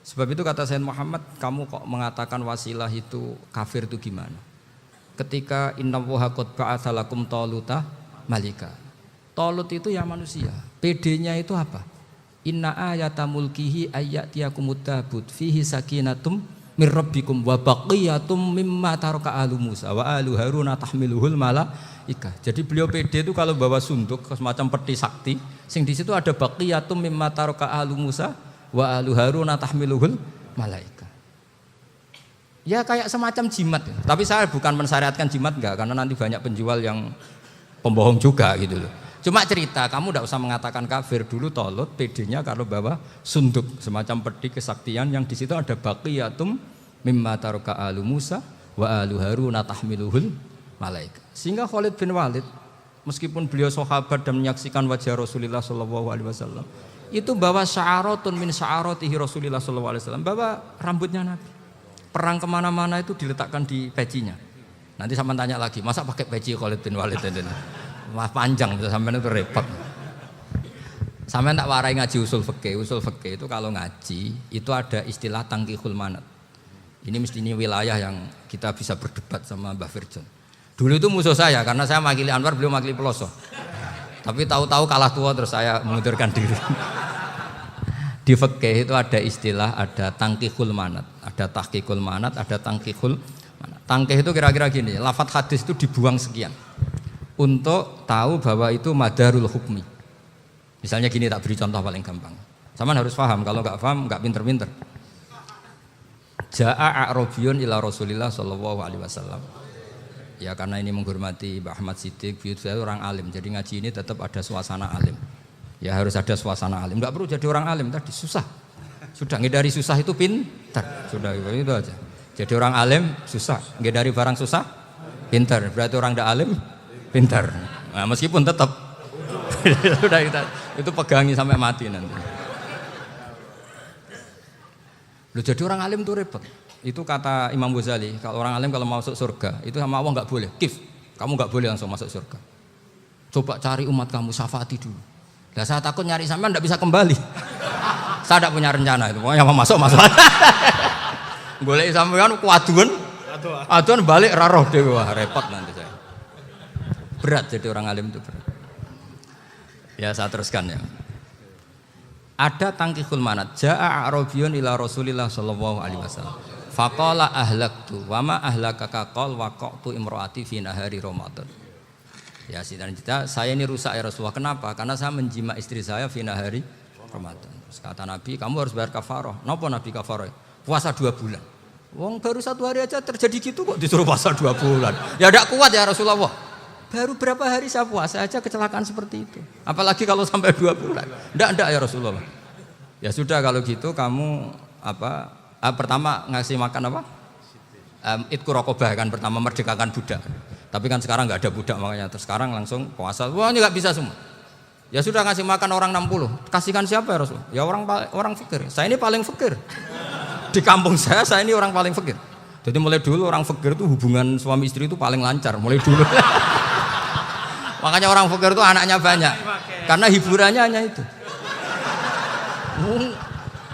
Sebab itu kata Sayyid Muhammad, kamu kok mengatakan wasilah itu kafir itu gimana? Ketika innallaha qad ba'atsa lakum taluta malika. Talut itu ya manusia. PD-nya itu apa? Inna ayata mulkihi ayyatiyakumut tabut fihi sakinatum mir rabbikum wa baqiyatum mimma taraka alu Musa wa alu Haruna tahmiluhul malaika. Jadi beliau PD itu kalau bawa sunduk semacam peti sakti, sing di situ ada baqiyatum mimma taraka alu Musa wa alu Haruna tahmiluhul malaika. Ya kayak semacam jimat. Tapi saya bukan mensyariatkan jimat enggak, karena nanti banyak penjual yang pembohong juga gitu loh. Cuma cerita, kamu tidak usah mengatakan kafir. Dulu Tolut PD-nya kalau bawa sunduk semacam peti kesaktian yang di situ ada baqiyatum mimma taraka alu Musa wa alu Haruna tahmiluhul malaika. Sehingga Khalid bin Walid meskipun beliau sahabat dan menyaksikan wajah Rasulullah sallallahu alaihi wasallam, itu bawa sya'aratun min sya'aratihi Rasulullah sallallahu alaihi wasallam, bawa rambutnya Nabi. Perang kemana mana itu diletakkan di pecinya. Nanti sama tanya lagi, masa pakai peci Khalid bin Walid ini? Wah panjang sampean itu repot. Sampean tak warai ngaji usul fikih. Usul fikih itu kalau ngaji itu ada istilah tangkihul manat. Ini mestinya wilayah yang kita bisa berdebat sama Mbah Firjon. Dulu itu musuh saya karena saya makili Anwar, beliau makili Peloso. Tapi tahu-tahu kalah tua terus saya mengundurkan diri. Di fikih itu ada istilah, ada tangkihul manat, ada tahqiqul manat, ada tangkihul manat. Tangkih itu kira-kira gini, lafadz hadis itu dibuang sekian untuk tahu bahwa itu madarul hukmi. Misalnya gini, tak beri contoh paling gampang. Sama harus paham, kalau nggak paham nggak pinter-pinter. Ja'a a'rabiyun ila Rasulillah sallallahu alaihi wasallam. Ya karena ini menghormati Mbah Ahmad Siddiq, saya orang alim, jadi ngaji ini tetap ada suasana alim. Ya harus ada suasana alim. Nggak perlu jadi orang alim tadi susah. Sudah ngedari susah itu pintar. Sudah itu aja. Jadi orang alim susah, ngedari barang susah pintar. Berarti orang tidak alim pintar. Nah, meskipun tetap sudah itu pegangi sampai mati nanti. Loh, jadi orang alim itu repot. Itu kata Imam Ghazali, kalau orang alim kalau mau masuk surga itu sama Allah nggak boleh. Kif, kamu nggak boleh langsung masuk surga. Coba cari umat kamu, syafaati dulu. Nah, saya takut nyari sampean nggak bisa kembali. Saya tidak punya rencana itu. Pokoknya mau masuk. Boleh sampean kuaduan, aduan balik raroh dewe, wah repot nanti saya. Berat jadi orang alim itu berat. Ya saya teruskan ya. Ada tangkihul manat. Ja'a a'rabiyun ila Rasulillah sallallahu alaihi wasallam. Faqala ahlaktu wa ma ahlakaka qal waqa'tu imraati fi nahari Ramadan. Ya sidang kita, saya ini rusak ya Rasulullah. Kenapa? Karena saya menjima istri saya fi nahari Ramadan. Terus kata Nabi, kamu harus bayar kafarah. Napa Nabi kafarah? Puasa 2 bulan. Wong baru 1 hari aja terjadi gitu kok disuruh puasa 2 bulan. Ya tidak kuat ya Rasulullah. Baru berapa hari saya puasa aja kecelakaan seperti itu. Apalagi kalau sampai 2 bulan. Enggak ya Rasulullah. Ya sudah kalau gitu kamu pertama ngasih makan apa? Itku rokobah kan, pertama merdekakan budak. Tapi kan sekarang nggak ada budak makanya terus sekarang langsung puasa. Wah ini nggak bisa semua. Ya sudah ngasih makan orang 60. Kasihkan siapa ya Rasul? Ya orang fakir. Saya ini paling fakir. Di kampung saya ini orang paling fakir. Jadi mulai dulu orang fakir itu hubungan suami istri itu paling lancar mulai dulu. Makanya orang fakir itu anaknya banyak. Karena hiburannya hanya itu.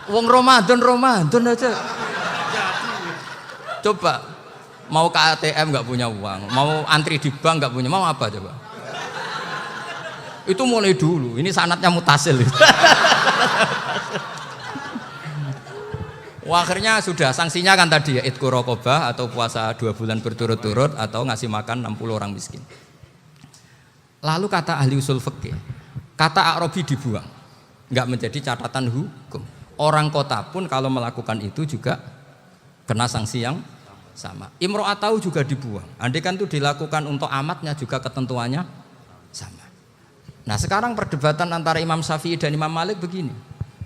Wong Ramadan aja. Coba mau ke ATM nggak punya uang, mau antri di bank nggak punya, mau apa coba? Itu mulai dulu. Ini sanatnya mutasil. Wah, akhirnya sudah sanksinya kan tadi ya itqu raqabah atau puasa 2 bulan berturut-turut atau ngasih makan 60 orang miskin. Lalu kata ahli usul fikih, kata a'rabi dibuang, nggak menjadi catatan hukum. Orang kota pun kalau melakukan itu juga kena sanksi yang sama. Imro'atau juga dibuang. Andai kan itu dilakukan untuk amatnya juga ketentuannya sama. Nah sekarang perdebatan antara Imam Syafi'i dan Imam Malik begini.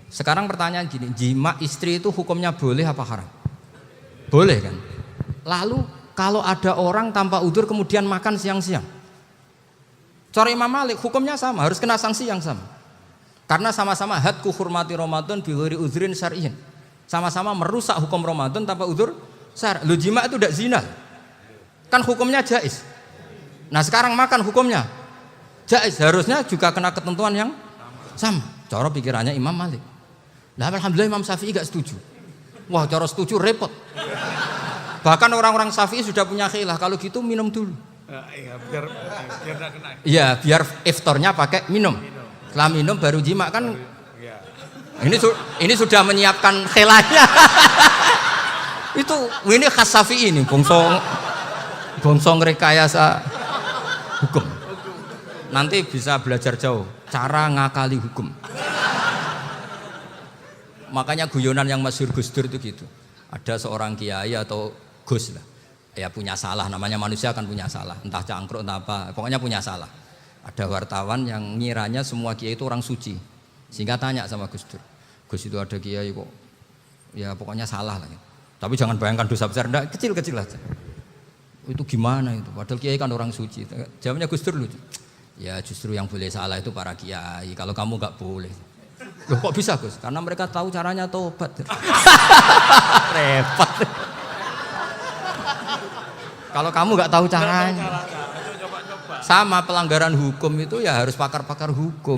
Sekarang pertanyaan gini, jima istri itu hukumnya boleh apa haram? Boleh kan? Lalu kalau ada orang tanpa udzur kemudian makan siang-siang, cara Imam Malik hukumnya sama, harus kena sanksi yang sama. Karena sama-sama hadku hurmati Ramadan bi ghairi udzrin syar'iyyin. Sama-sama merusak hukum Ramadan tanpa udzur syar'i. Lu jima itu tidak zina. Kan hukumnya jaiz. Nah, sekarang makan hukumnya jaiz, harusnya juga kena ketentuan yang sama. Cara pikirannya Imam Malik. Nah, alhamdulillah Imam Syafi'i gak setuju. Wah, cara setuju repot. Bahkan orang-orang Syafi'i sudah punya khilaf, kalau gitu minum dulu. Iya, biar enggak kena. Iya, biar iftarnya pakai minum. Setelah minum baru jima kan. Ini sudah menyiapkan khilafnya. Ini khas Syafi'i ini, bongsong rekayasa hukum. Nanti bisa belajar jauh cara ngakali hukum. Makanya guyonan yang masyhur Gus Dur itu gitu. Ada seorang kiai atau Gus lah, ya punya salah, namanya manusia kan punya salah, entah cangkruk entah apa, pokoknya punya salah. Ada wartawan yang ngiranya semua kiai itu orang suci, sehingga tanya sama Gus Dur, Gus itu ada kiai kok, ya pokoknya salah lah. Tapi jangan bayangkan dosa besar, enggak, kecil-kecil aja. Itu gimana itu? Padahal kiai kan orang suci. Jawabnya Gus Dur lucu. Ya justru yang boleh salah itu para kiai. Kalau kamu nggak boleh. Loh kok bisa Gus? Karena mereka tahu caranya tobat. Repot. Kalau kamu nggak tahu caranya. Sama pelanggaran hukum itu ya harus pakar-pakar hukum.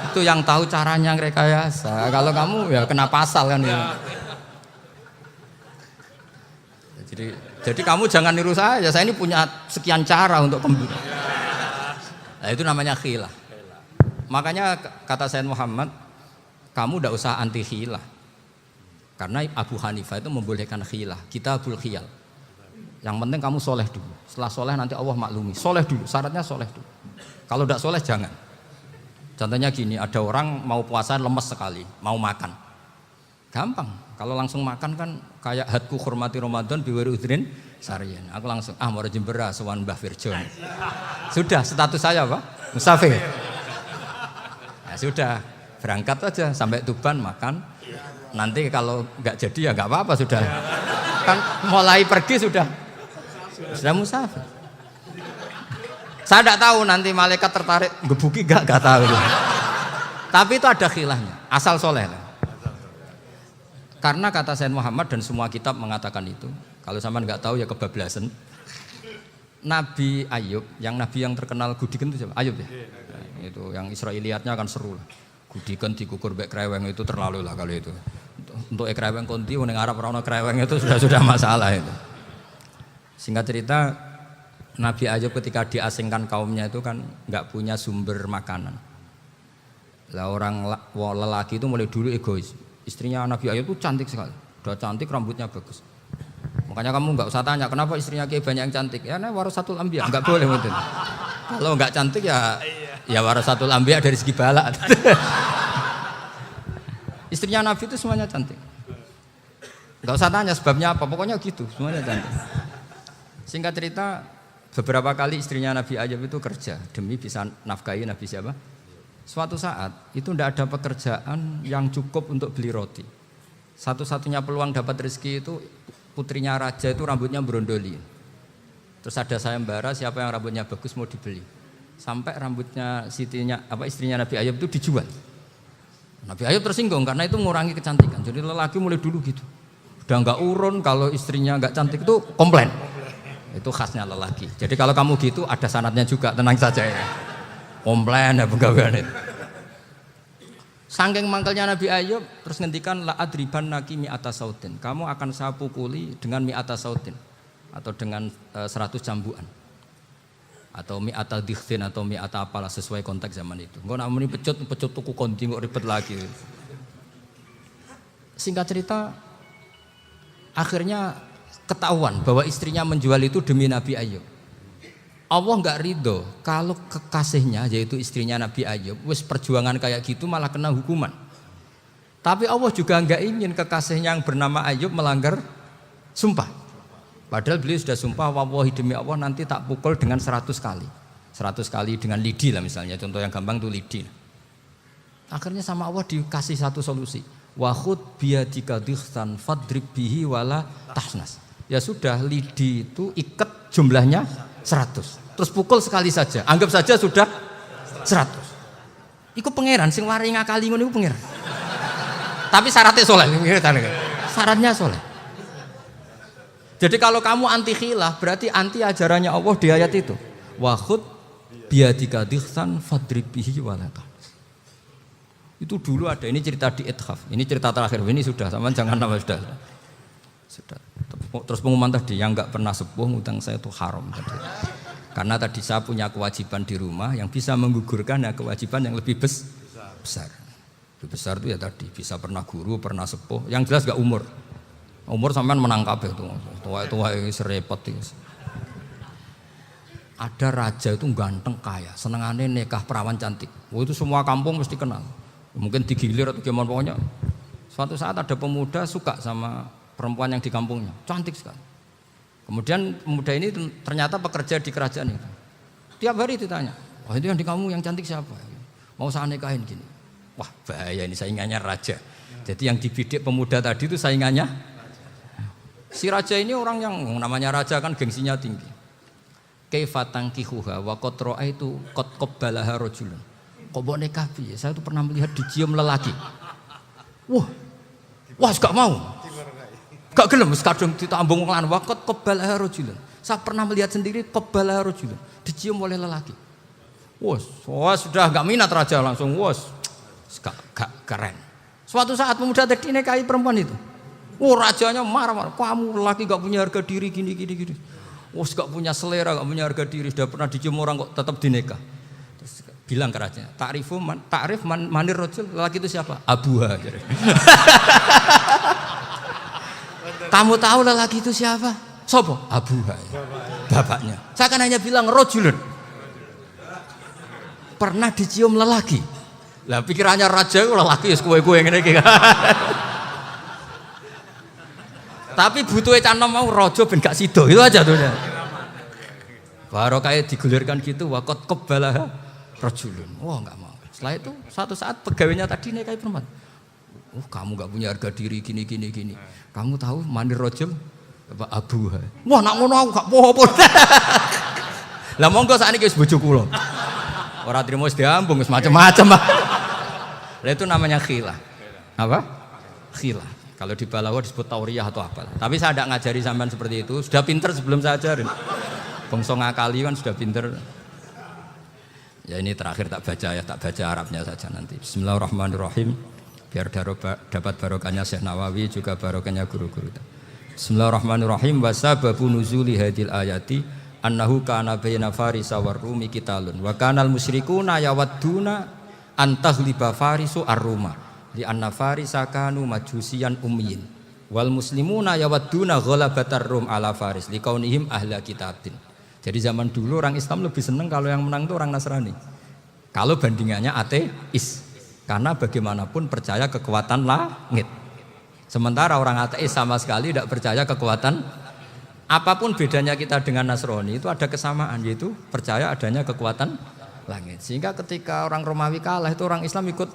Itu yang tahu caranya rekayasa. Kalau kamu ya kena pasal kan ya. Jadi kamu jangan niru saya ini punya sekian cara untuk kembali. Nah, itu namanya khilaf. Makanya kata Sayyid Muhammad, kamu tidak usah anti khilaf. Karena Abu Hanifah itu membolehkan khilaf, kitabul khiyal. Yang penting kamu soleh dulu. Setelah soleh nanti Allah maklumi. Soleh dulu, syaratnya soleh dulu. Kalau tidak soleh jangan. Contohnya gini, ada orang mau puasa lemes sekali, mau makan. Gampang, kalau langsung makan kan kayak hadku hormati Ramadan biwiri udrin sarian. Aku langsung mau jembera sowan Mbah Firjon. Sudah status saya apa? Musafir. Ya sudah, berangkat aja sampai Tuban makan. Nanti kalau nggak jadi ya nggak apa-apa sudah. Kan mulai pergi sudah musafir. Saya tidak tahu nanti malaikat tertarik gebuki nggak tahu. Tapi itu ada khilafnya, asal soleh. Karena kata Sayyid Muhammad dan semua kitab mengatakan itu. Kalau sama nggak tahu ya kebablasan. Nabi Ayub, yang nabi yang terkenal Gudiken itu siapa? Ayub ya. Nah, itu yang Israiliyatnya kan seru lah. Gudiken dikukur bek kreweng itu terlalu lah kalau itu. Untuk kreweng konti, ning Arab ora kreweng itu sudah masalah itu. Singkat cerita, Nabi Ayub ketika diasingkan kaumnya itu kan nggak punya sumber makanan. Lah orang lelaki itu mulai dulu egois. Istrinya Nabi Ayub itu cantik sekali, udah cantik, rambutnya bagus. Makanya kamu nggak usah tanya kenapa istrinya Kiai banyak yang cantik. Ya, warasatul anbiya, nggak boleh mungkin. Kalau nggak cantik ya warasatul anbiya dari segi balak. Istrinya Nabi itu semuanya cantik. Nggak usah tanya sebabnya apa, pokoknya gitu, semuanya cantik. Singkat cerita, beberapa kali istrinya Nabi Ayub itu kerja demi bisa nafkahi Nabi siapa? Suatu saat itu tidak ada pekerjaan yang cukup untuk beli roti. Satu-satunya peluang dapat rezeki itu putrinya raja itu rambutnya berondoli. Terus ada sayembara siapa yang rambutnya bagus mau dibeli. Sampai rambutnya istrinya Nabi Ayub itu dijual. Nabi Ayub tersinggung karena itu mengurangi kecantikan. Jadi lelaki mulai dulu gitu. Udah nggak urun kalau istrinya nggak cantik itu komplain. Itu khasnya lelaki. Jadi kalau kamu gitu ada sanadnya juga, tenang saja ya. Komplain ya pegawaian itu. Saking mangkelnya Nabi Ayub terus ngendikan la adriban naki mi'ata sautin. Kamu akan saya pukuli dengan mi'ata sautin atau dengan 100 cambukan. Atau mi'ata dikhtin atau mi'ata apalah sesuai konteks zaman itu. Engko namanya pecut tuku kondi kok ribet lagi. Singkat cerita akhirnya ketahuan bahwa istrinya menjual itu demi Nabi Ayub. Allah nggak ridho kalau kekasihnya yaitu istrinya Nabi Ayub wis perjuangan kayak gitu malah kena hukuman. Tapi Allah juga nggak ingin kekasihnya yang bernama Ayub melanggar sumpah. Padahal beliau sudah sumpah wallahi demi Allah nanti tak pukul dengan 100 kali. 100 kali dengan lidi lah misalnya, contoh yang gampang tuh lidi. Akhirnya sama Allah dikasih satu solusi. Wa khud biyadika dikhtan fadrib bihi wala tahnas. Ya sudah, lidi itu ikat jumlahnya 100. Terus pukul sekali saja. Anggap saja sudah 100. Iku pangeran sing wari ngakali ngono iku pangeran. Tapi syaratnya soleh. Syaratnya soleh. Jadi kalau kamu anti khilaf berarti anti ajarannya Allah di ayat itu. Wa khud biyadika dikhsan fadrib bihi walata. Itu dulu ada, ini cerita di Ithaf. Ini cerita terakhir, ini sudah, sama jangan nama sudah. Terus pengumuman tadi, yang enggak pernah sepuh ngutang saya itu haram tadi. Karena tadi saya punya kewajiban di rumah yang bisa menggugurkan ya kewajiban yang lebih besar. Lebih besar itu ya tadi, bisa pernah guru, pernah sepuh. Yang jelas enggak umur. Umur sampean menang kabeh itu. Tua-tua ini serepot itu. Ada raja itu ganteng kaya, senengannya nikah perawan cantik. Itu semua kampung mesti kenal. Mungkin digilir atau gimana pokoknya. Suatu saat ada pemuda suka sama perempuan yang di kampungnya, cantik sekali. Kemudian pemuda ini ternyata pekerja di kerajaan itu. Tiap hari ditanya, wah itu yang di kamu yang cantik siapa? Mau saya nikahin gini. Wah bahaya ini saingannya raja. Jadi yang dibidik pemuda tadi itu saingannya. Si raja ini orang yang namanya raja kan gengsinya tinggi. Kaifatang kihuha wa qad ra'aitu qad qabbalaha rajulun. Kok mbok nikah piye? Saya tuh pernah melihat dicium lelaki. Wah, gak mau. Gak gelem wis kadung ditambung wong lanang waqat qabbalaha rajulun. Saya pernah melihat sendiri qabbalaha rajulun, dicium oleh lelaki. Wah, sudah gak minat raja langsung gak keren. Suatu saat pemuda tadi nikahi perempuan itu. Rajanya marah-marah. Kamu lelaki gak punya harga diri gini. Gak punya selera, gak punya harga diri, sudah pernah dicium orang kok tetap dinikah. Terus bilang ke raja, takrif manir rajul, lelaki itu siapa? Abuha. Kamu tahu lelaki itu siapa? Sopo? Abuha. Bapaknya. Saya kan hanya bilang rajulun. Pernah dicium lelaki. Lah pikirannya raja lelaki wis kowe-kowe ngene iki. Tapi butuhe canom mau raja ben gak sida. Itu aja tuh. Baru kayak digulirkan gitu waqat qabbalah rajulun. Wah enggak mau. Setelah itu suatu saat pegawainya tadi nikahi perempuan. Kamu enggak punya harga diri gini. Kamu tahu manir rajul apa abuha. Wah nak ngono aku gak apa-apa. Lah monggo sakniki wis bojo kula. Ora trimo wis diambung wis macam-macam. Lah itu namanya khilah. Apa? Khilah. Kalau di Balawa disebut tauriyah atau apa. Tapi saya tidak ngajari sampean seperti itu. Sudah pinter sebelum saya ajarin. Bangsa ngakali kan sudah pinter. Ya ini terakhir tak baca Arabnya saja nanti. Bismillahirrahmanirrahim. Biar dapat barokahnya Syekh Nawawi juga barokahnya guru-guru. Bismillahirrahmanirrahim. Wasababu nuzuli hadil ayati annahu kana baina farisa war rumi qitalun wa kanal musyrikuna yawadduna antaghliba farisu ar-ruma li anna farisa kanu majusiyan ummiyin wal muslimuna yawadduna ghalabatar rum ala faris liqaunihim ahla kitabin. Jadi zaman dulu orang Islam lebih senang kalau yang menang itu orang Nasrani. Kalau bandingannya ateis. Karena bagaimanapun percaya kekuatan langit. Sementara orang ateis sama sekali tidak percaya kekuatan. Apapun bedanya kita dengan Nasrani itu ada kesamaan, yaitu percaya adanya kekuatan langit. Sehingga ketika orang Romawi kalah itu orang Islam ikut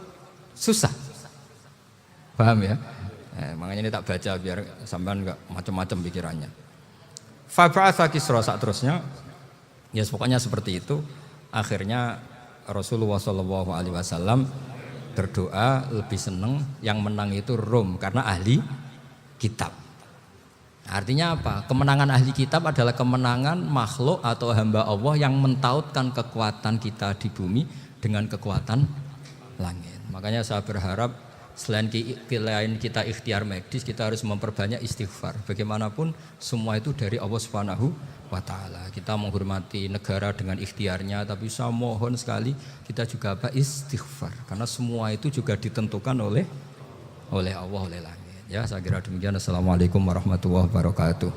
susah. Paham ya? Makanya ini tak baca biar sampean enggak macam-macam pikirannya. Fab'atha Kisra saat terusnya, ya pokoknya seperti itu. Akhirnya Rasulullah SAW berdoa lebih senang yang menang itu Rom karena ahli kitab. Artinya apa? Kemenangan ahli kitab adalah kemenangan makhluk atau hamba Allah yang mentautkan kekuatan kita di bumi dengan kekuatan langit. Makanya saya berharap selain kita ikhtiar medis, kita harus memperbanyak istighfar. Bagaimanapun semua itu dari Allah Subhanahu wa ta'ala. Kita menghormati negara dengan ikhtiarnya, tapi saya mohon sekali kita juga istighfar. Karena semua itu juga ditentukan oleh Allah, oleh langit. Ya, saya kira demikian. Assalamualaikum warahmatullahi wabarakatuh.